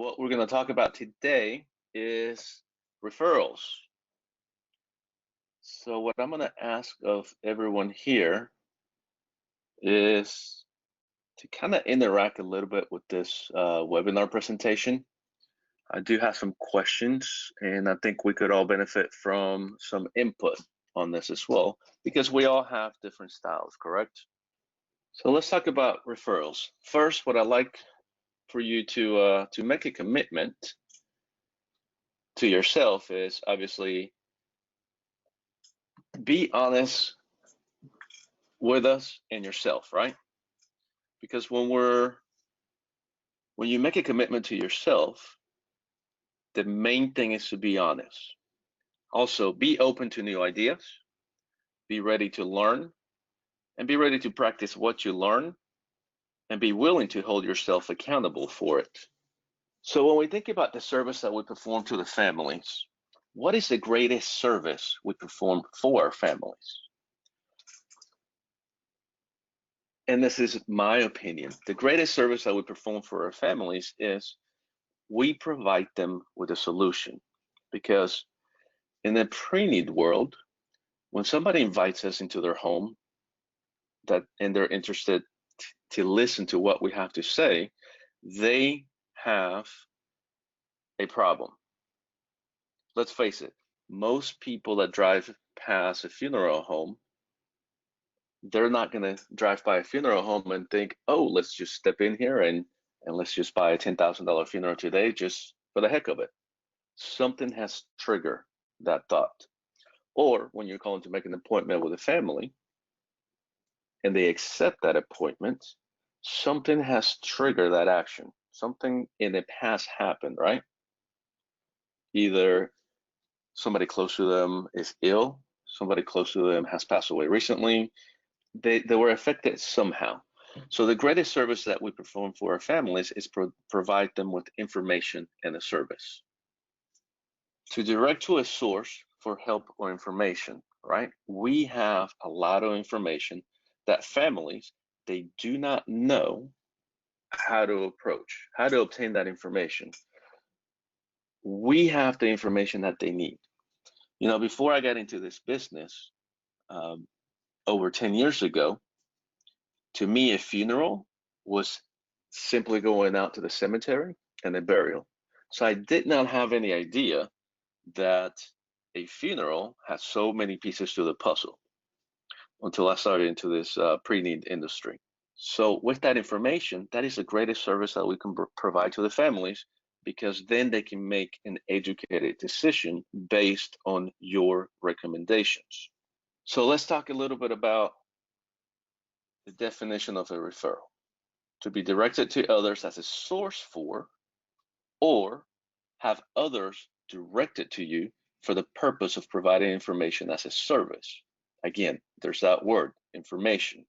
what we're going to talk about today is referrals. So what I'm going to ask of everyone here is to kind of interact a little bit with this webinar presentation. I do have some questions, and I think we could all benefit from some input on this as well, because we all have different styles, correct? So let's talk about referrals. First, what I'd like for you to make a commitment to yourself is obviously be honest with us and yourself, right? Because when you make a commitment to yourself, the main thing is to be honest. Also, be open to new ideas, be ready to learn, and be ready to practice what you learn, and be willing to hold yourself accountable for it. So when we think about the service that we perform to the families, what is the greatest service we perform for our families? And this is my opinion. The greatest service that we perform for our families is we provide them with a solution. Because in the pre-need world, when somebody invites us into their home and they're interested to listen to what we have to say, they have a problem. Let's face it, most people that drive past a funeral home, they're not going to drive by a funeral home and think, oh, let's just step in here and let's just buy a $10,000 funeral today just for the heck of it. Something has triggered that thought. Or when you're calling to make an appointment with a family and they accept that appointment, something has triggered that action. Something in the past happened, right? Either somebody close to them is ill, somebody close to them has passed away recently, they were affected somehow. So the greatest service that we perform for our families is provide them with information and a service. To direct to a source for help or information, right? We have a lot of information that families, they do not know how to approach, how to obtain that information. We have the information that they need. You know, before I got into this business, over 10 years ago, to me, a funeral was simply going out to the cemetery and a burial. So I did not have any idea that a funeral has so many pieces to the puzzle until I started into this pre-need industry. So with that information, that is the greatest service that we can provide to the families, because then they can make an educated decision based on your recommendations. So let's talk a little bit about the definition of a referral: to be directed to others as a source for, or have others directed to you for the purpose of providing information as a service. Again, there's that word, information.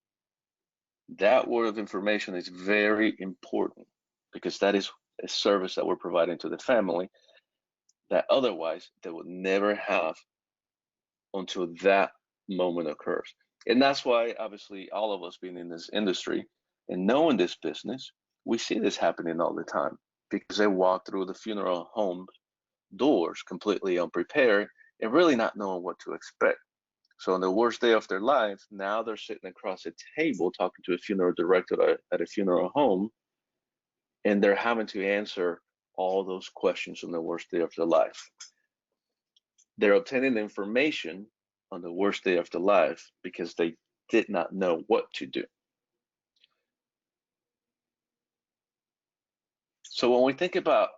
That word of information is very important, because that is a service that we're providing to the family that otherwise they would never have until that moment occurs. And that's why, obviously, all of us being in this industry and knowing this business, we see this happening all the time, because they walk through the funeral home doors completely unprepared and really not knowing what to expect. So on the worst day of their life, now they're sitting across a table talking to a funeral director at a funeral home, and they're having to answer all those questions on the worst day of their life. They're obtaining information on the worst day of their life because they did not know what to do. So when we think about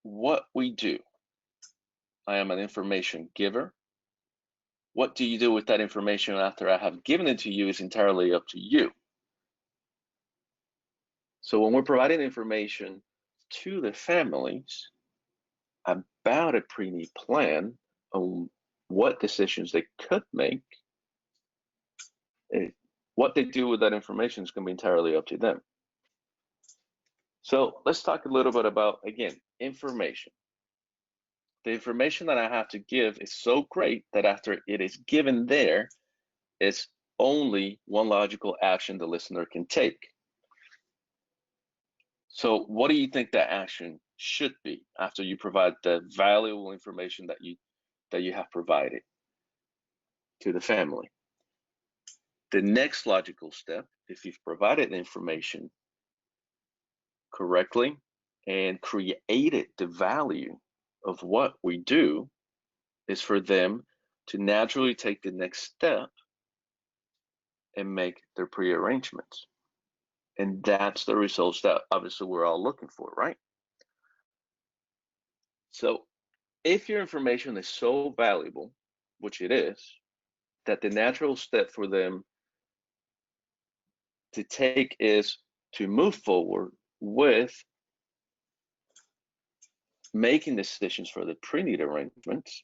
what we do, I am an information giver. What do you do with that information after I have given it to you is entirely up to you. So when we're providing information to the families about a pre-need plan on what decisions they could make, what they do with that information is going to be entirely up to them. So let's talk a little bit about, again, information. The information that I have to give is so great that after it is given there, it's only one logical action the listener can take. So what do you think that action should be after you provide the valuable information that you have provided to the family? The next logical step, if you've provided the information correctly and created the value of what we do, is for them to naturally take the next step and make their pre-arrangements. And that's the results that obviously we're all looking for, right? So if your information is so valuable, which it is, that the natural step for them to take is to move forward with making decisions for the pre-need arrangements,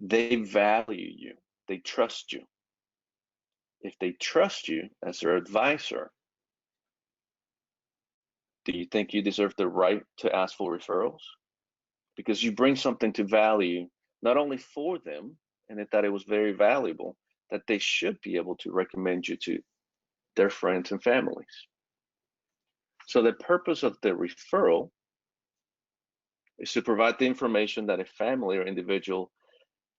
they value you, they trust you. If they trust you as their advisor, do you think you deserve the right to ask for referrals? Because you bring something to value, not only for them, and that it was very valuable, that they should be able to recommend you to their friends and families. So the purpose of the referral is to provide the information that a family or individual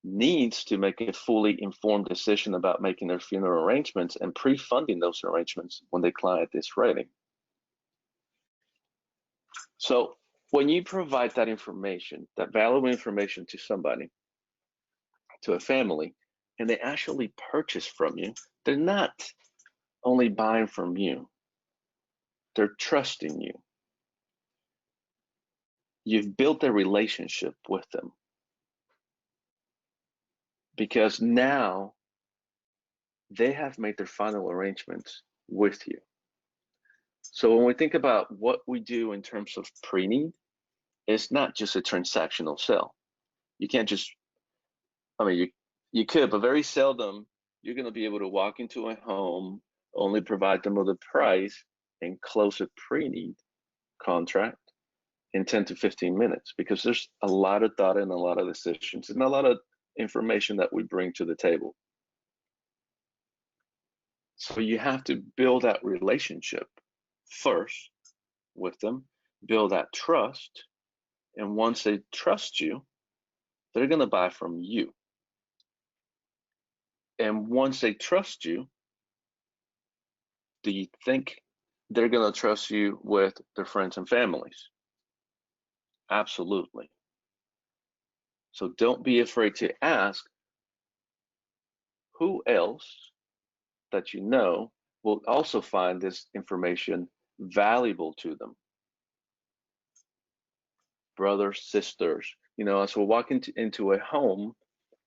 needs to make a fully informed decision about making their funeral arrangements and pre-funding those arrangements when the client is ready. So when you provide that information, that valuable information to somebody, to a family, and they actually purchase from you, they're not only buying from you, they're trusting you. You've built a relationship with them because now they have made their final arrangements with you. So when we think about what we do in terms of pre-need, it's not just a transactional sale. You can't just, I mean, you could, but very seldom you're going to be able to walk into a home, only provide them with a price, and close a pre-need contract in 10 to 15 minutes, because there's a lot of data and a lot of decisions and a lot of information that we bring to the table. So you have to build that relationship first with them, build that trust, and once they trust you, they're going to buy from you. And once they trust you, do you think they're going to trust you with their friends and families? Absolutely. So don't be afraid to ask who else that you know will also find this information valuable to them. Brothers, sisters, as we're walking into a home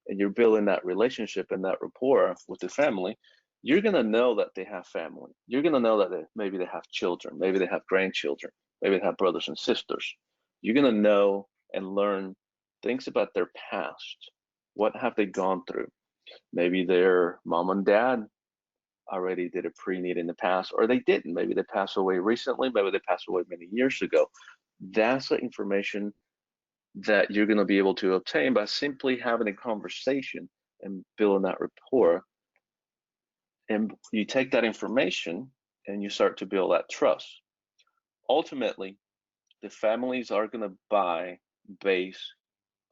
and you're building that relationship and that rapport with the family, you're going to know that they have family. You're going to know that maybe they have children, maybe they have grandchildren, maybe they have brothers and sisters. You're going to know and learn things about their past. What have they gone through? Maybe their mom and dad already did a pre-need in the past, or they didn't. Maybe they passed away recently, maybe they passed away many years ago. That's the information that you're going to be able to obtain by simply having a conversation and building that rapport. And you take that information and you start to build that trust. Ultimately, the families are going to buy based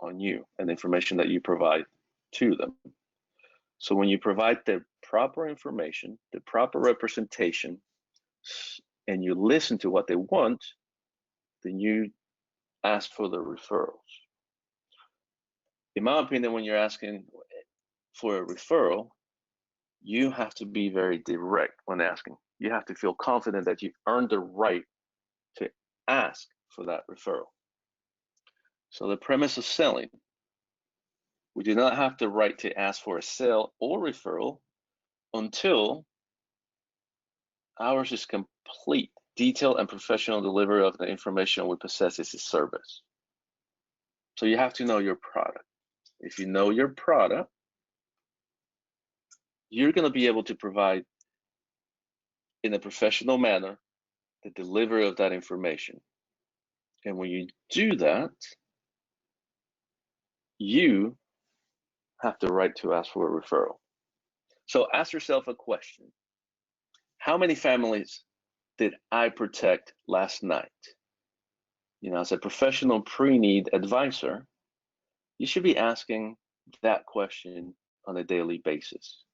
on you and the information that you provide to them. So when you provide the proper information, the proper representation, and you listen to what they want, then you ask for the referrals. In my opinion, when you're asking for a referral, you have to be very direct when asking. You have to feel confident that you've earned the right to ask for that referral. So the premise of selling, we do not have the right to ask for a sale or referral until ours is complete, detailed, and professional delivery of the information we possess is a service. So you have to know your product. If you know your product, you're going to be able to provide in a professional manner the delivery of that information. And when you do that, you have the right to ask for a referral. So ask yourself a question. How many families did I protect last night? You know, as a professional pre-need advisor, you should be asking that question on a daily basis.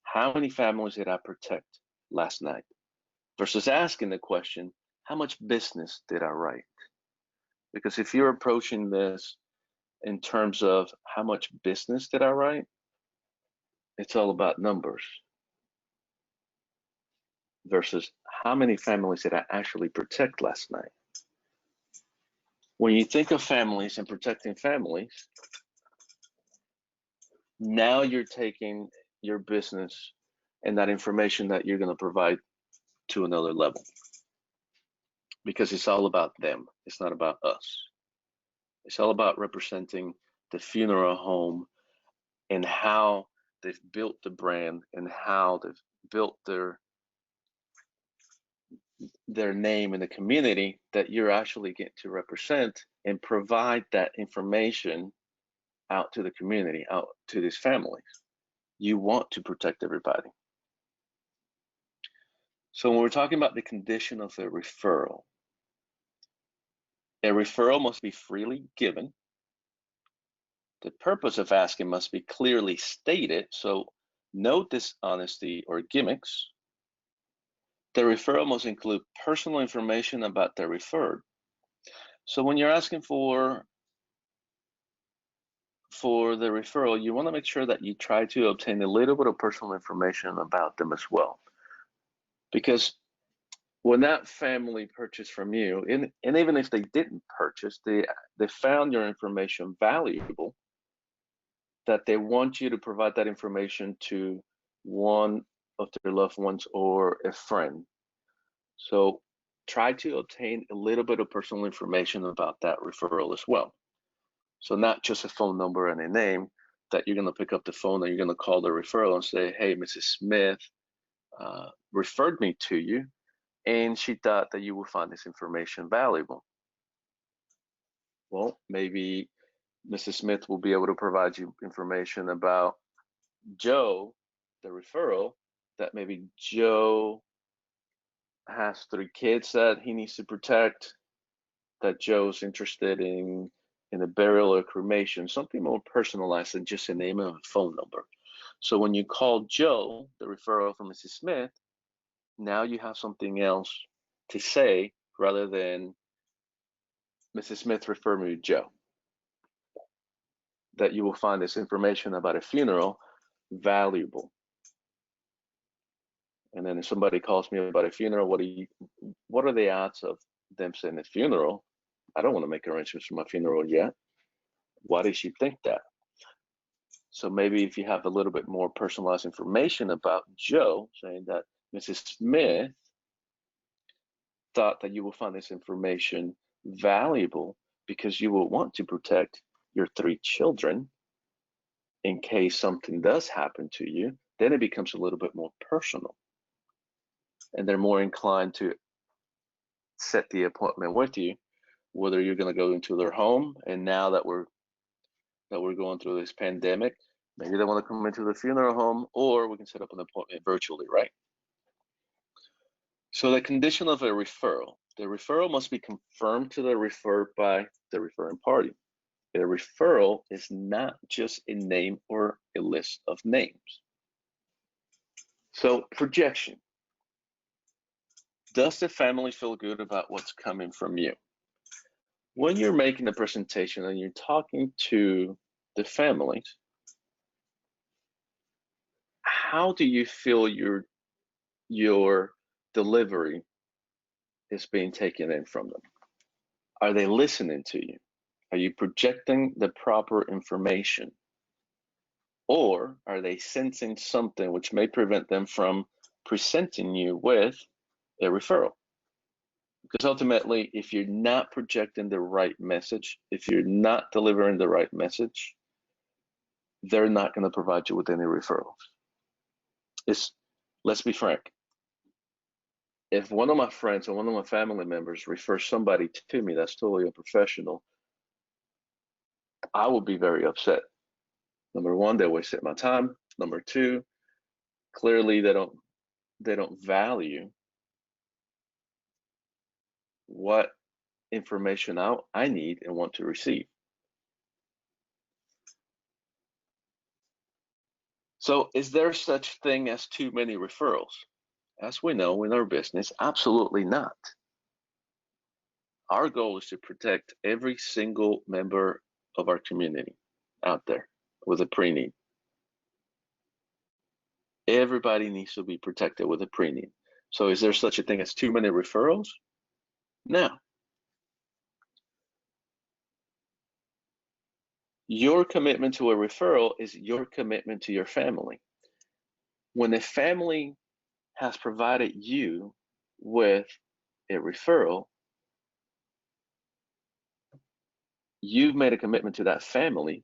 How many families did I protect last night? Versus asking the question, how much business did I write? Because if you're approaching this in terms of how much business did I write, it's all about numbers versus how many families did I actually protect last night. When you think of families and protecting families, now you're taking your business and that information that you're going to provide to another level, because it's all about them. It's not about us. It's all about representing the funeral home and how they've built the brand and how they've built their name in the community that you're actually getting to represent and provide that information out to the community, out to these families. You want to protect everybody. So when we're talking about the condition of a referral must be freely given. The purpose of asking must be clearly stated, so no dishonesty or gimmicks. The referral must include personal information about the referred. So when you're asking for the referral, you want to make sure that you try to obtain a little bit of personal information about them as well. Because when that family purchased from you, and even if they didn't purchase, they found your information valuable, that they want you to provide that information to one of their loved ones or a friend. So try to obtain a little bit of personal information about that referral as well. So not just a phone number and a name, that you're going to pick up the phone and you're going to call the referral and say, hey, Mrs. Smith referred me to you, and she thought that you would find this information valuable. Well, maybe Mrs. Smith will be able to provide you information about Joe, the referral, that maybe Joe has 3 kids that he needs to protect, that Joe's interested in a burial or cremation, something more personalized than just a name and a phone number. So when you call Joe, the referral from Mrs. Smith, now you have something else to say rather than Mrs. Smith referred me to Joe. That you will find this information about a funeral valuable. And then if somebody calls me about a funeral, what are the odds of them saying a funeral? I don't want to make arrangements for my funeral yet. Why did she think that? So maybe if you have a little bit more personalized information about Joe, saying that Mrs. Smith thought that you will find this information valuable because you will want to protect your 3 children in case something does happen to you, then it becomes a little bit more personal. And they're more inclined to set the appointment with you, whether you're going to go into their home, and now that we're going through this pandemic, maybe they want to come into the funeral home, or we can set up an appointment virtually, right? So the condition of a referral. The referral must be confirmed to the referred by the referring party. A referral is not just a name or a list of names. So projection. Does the family feel good about what's coming from you? When you're making the presentation and you're talking to the families, how do you feel your delivery is being taken in from them? Are they listening to you? Are you projecting the proper information? Or are they sensing something which may prevent them from presenting you with a referral? Because ultimately, if you're not projecting the right message, if you're not delivering the right message, they're not going to provide you with any referrals. Let's be frank. If one of my friends or one of my family members refers somebody to me that's totally unprofessional, I will be very upset. Number one, they wasted my time. Number two, clearly they don't value what information I need and want to receive. So is there such thing as too many referrals? As we know in our business, absolutely not. Our goal is to protect every single member of our community out there with a pre-need. Everybody needs to be protected with a pre-need. So is there such a thing as too many referrals? No. Your commitment to a referral is your commitment to your family. When a family has provided you with a referral, you've made a commitment to that family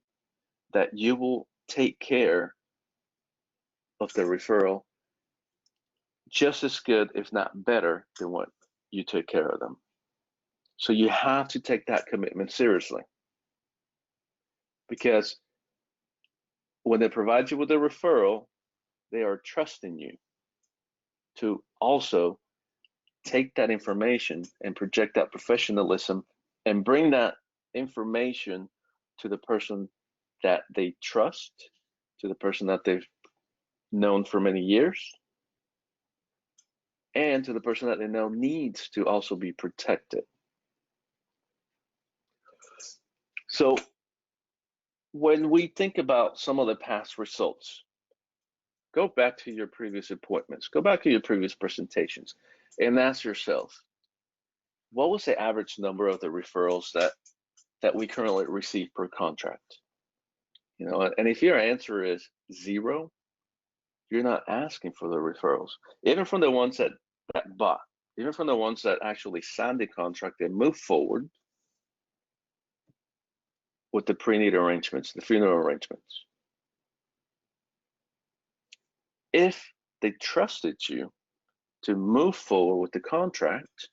that you will take care of the referral just as good, if not better, than what you took care of them. So you have to take that commitment seriously, because when they provide you with a referral, they are trusting you to also take that information and project that professionalism and bring that information to the person that they trust, to the person that they've known for many years, and to the person that they know needs to also be protected. So when we think about some of the past results, go back to your previous appointments, go back to your previous presentations, and ask yourself, what was the average number of the referrals that we currently receive per contract? You know, and if your answer is 0, you're not asking for the referrals, even from the ones that bought, even from the ones that actually signed the contract and moved forward with the pre-need arrangements, the funeral arrangements. If they trusted you to move forward with the contract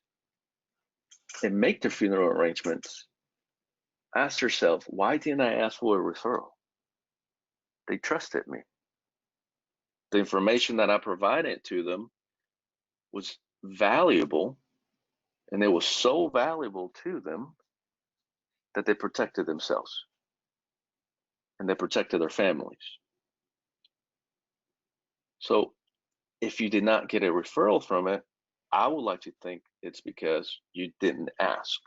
and make the funeral arrangements, ask yourself, why didn't I ask for a referral? They trusted me. The information that I provided to them was valuable, and it was so valuable to them that they protected themselves and they protected their families. So if you did not get a referral from it, I would like to think it's because you didn't ask.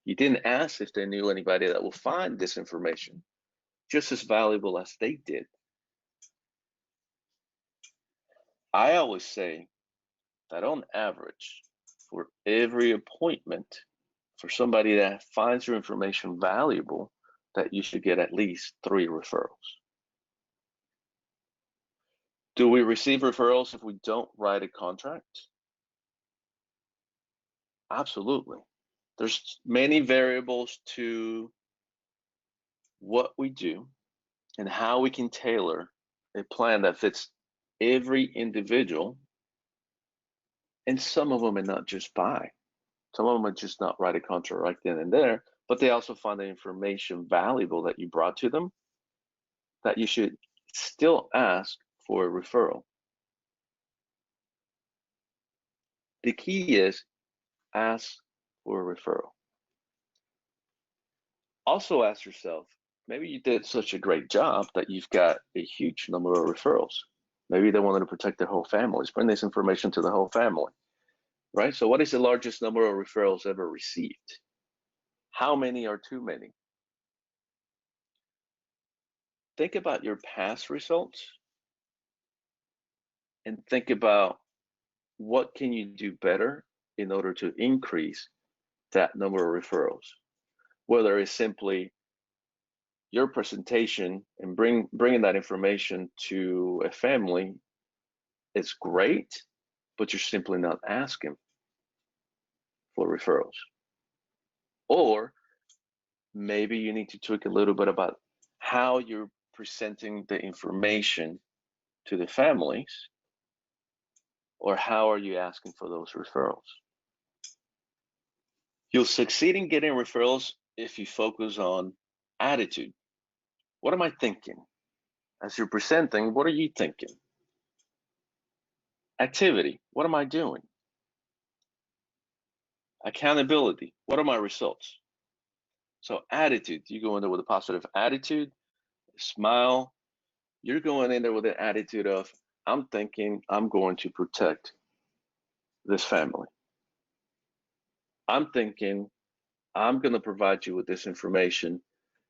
You didn't ask if they knew anybody that will find this information just as valuable as they did. I always say that on average, for every appointment, for somebody that finds your information valuable, that you should get at least 3 referrals. Do we receive referrals if we don't write a contract? Absolutely. There's many variables to what we do and how we can tailor a plan that fits every individual. And some of them are not just buy. Some of them are just not write a contract right then and there, but they also find the information valuable that you brought to them, that you should still ask for a referral. The key is ask for a referral. Also ask yourself, maybe you did such a great job that you've got a huge number of referrals. Maybe they wanted to protect their whole families, bring this information to the whole family, right? So what is the largest number of referrals ever received? How many are too many? Think about your past results and think about what can you do better in order to increase that number of referrals. Whether it's simply your presentation and bringing that information to a family is great, but you're simply not asking for referrals. Or maybe you need to tweak a little bit about how you're presenting the information to the families, or how are you asking for those referrals. You'll succeed in getting referrals if you focus on attitude. What am I thinking? As you're presenting, what are you thinking? Activity, what am I doing? Accountability. What are my results? So attitude, you go in there with a positive attitude, smile. You're going in there with an attitude of, I'm thinking I'm going to protect this family. I'm thinking I'm going to provide you with this information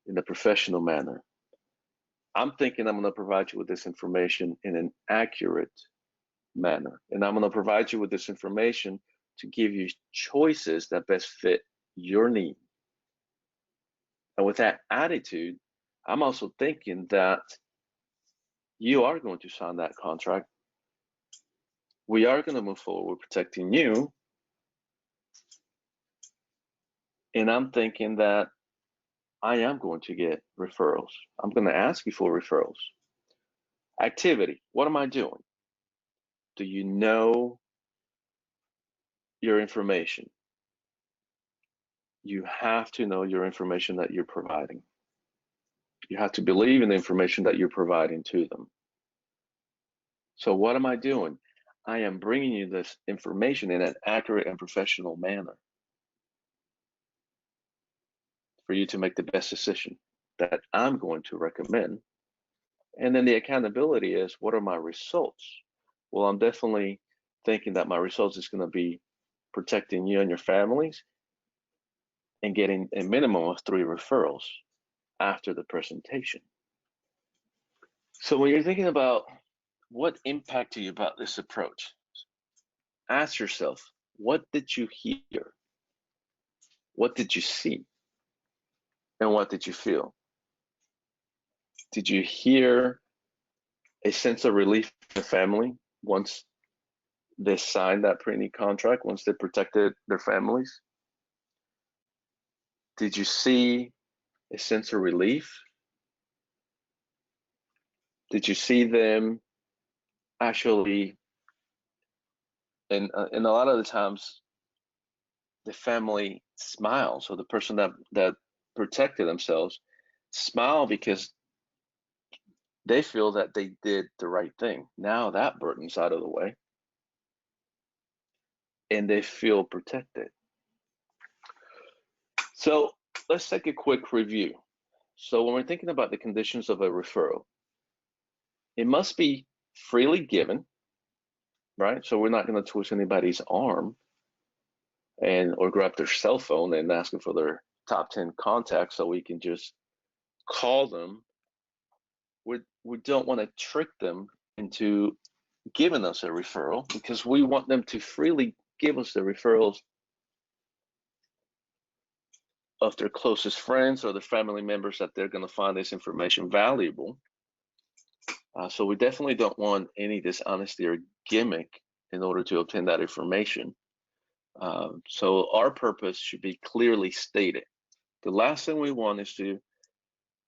in a professional manner. I'm thinking I'm going to provide you with this information in an accurate manner. And I'm going to provide you with this information to give you choices that best fit your need. And with that attitude, I'm also thinking that you are going to sign that contract. We are going to move forward with protecting you. And I'm thinking that I am going to get referrals. I'm going to ask you for referrals. Activity. What am I doing? Do you know your information? You have to know your information that you're providing. You have to believe in the information that you're providing to them. So what am I doing? I am bringing you this information in an accurate and professional manner for you to make the best decision that I'm going to recommend. And then the accountability is, what are my results? Well, I'm definitely thinking that my results is going to be protecting you and your families and getting a minimum of 3 referrals after the presentation. So when you're thinking about what impact to you about this approach, ask yourself, what did you hear? What did you see? And what did you feel? Did you hear a sense of relief in the family once they signed that Preneed contract, once they protected their families? Did you see a sense of relief? Did you see them actually, and a lot of the times, the family smiles, or the person that protected themselves smile because they feel that they did the right thing. Now that burden's out of the way, and they feel protected. So let's take a quick review. So when we're thinking about the conditions of a referral, it must be freely given, right? So we're not going to twist anybody's arm or grab their cell phone and ask them for their top 10 contacts so we can just call them. We don't want to trick them into giving us a referral, because we want them to freely give us the referrals of their closest friends or the family members that they're going to find this information valuable. So we definitely don't want any dishonesty or gimmick in order to obtain that information. So our purpose should be clearly stated. The last thing we want is to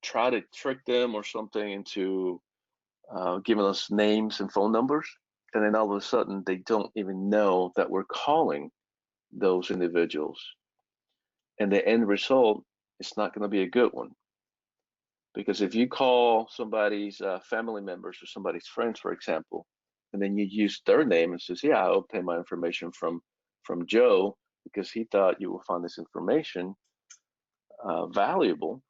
try to trick them or something into giving us names and phone numbers, and then all of a sudden they don't even know that we're calling those individuals. And the end result is not going to be a good one. Because if you call somebody's family members or somebody's friends, for example, and then you use their name and says, yeah, I obtained my information from Joe because he thought you will find this information valuable.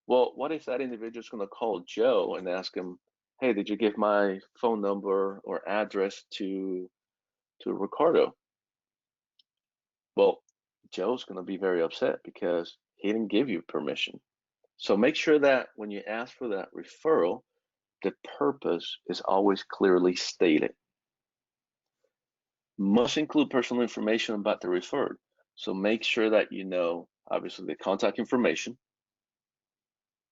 Well, what if that individual is going to call Joe and ask him, hey, did you give my phone number or address to Ricardo? Well, Joe's going to be very upset because he didn't give you permission. So make sure that when you ask for that referral, the purpose is always clearly stated. Must include personal information about the referred. So make sure that you know, obviously, the contact information,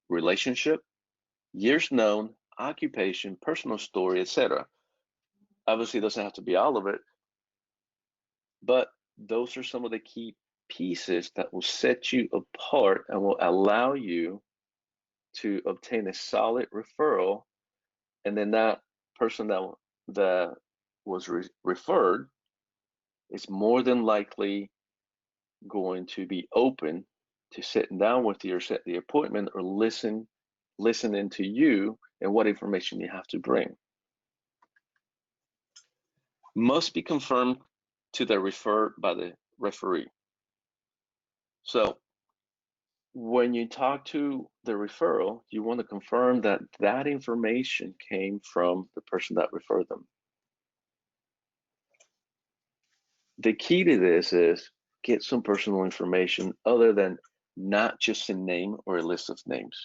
relationship, years known, occupation, personal story, etc. Obviously, it doesn't have to be all of it, but those are some of the key pieces that will set you apart and will allow you to obtain a solid referral. And then that person that was referred is more than likely going to be open to sitting down with you or set the appointment or listening to you and what information you have to bring. Must be confirmed to the referred by the referee. So when you talk to the referral, you want to confirm that that information came from the person that referred them. The key to this is get some personal information other than not just a name or a list of names.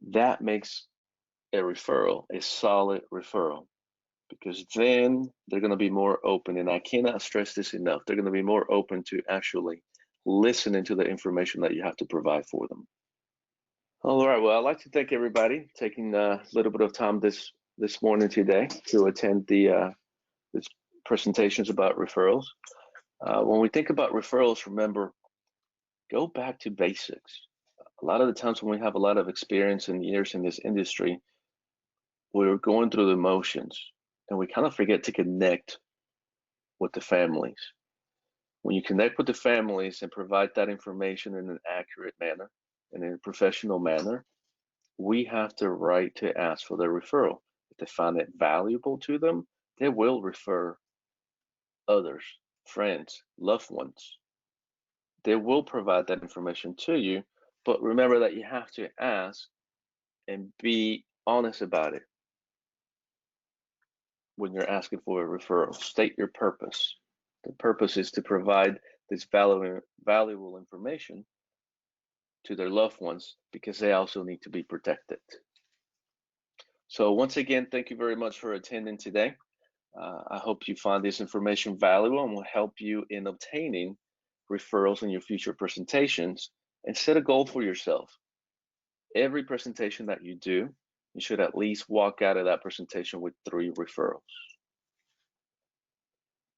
That makes a referral a solid referral, because then they're going to be more open, and I cannot stress this enough, they're going to be more open to actually listening to the information that you have to provide for them. All right, well, I'd like to thank everybody taking a little bit of time this morning today to attend this presentations about referrals. When we think about referrals, remember, go back to basics. A lot of the times when we have a lot of experience and years in this industry, we're going through the motions and we kind of forget to connect with the families. When you connect with the families and provide that information in an accurate manner and in a professional manner, we have the right to ask for their referral. If they find it valuable to them, they will refer others, friends, loved ones. They will provide that information to you, but remember that you have to ask and be honest about it. When you're asking for a referral, state your purpose. The purpose is to provide this valuable information to their loved ones, because they also need to be protected. So once again, thank you very much for attending today. I hope you find this information valuable and will help you in obtaining referrals in your future presentations, and set a goal for yourself. Every presentation that you do, you should at least walk out of that presentation with 3 referrals.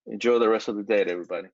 Enjoy the rest of the day, everybody.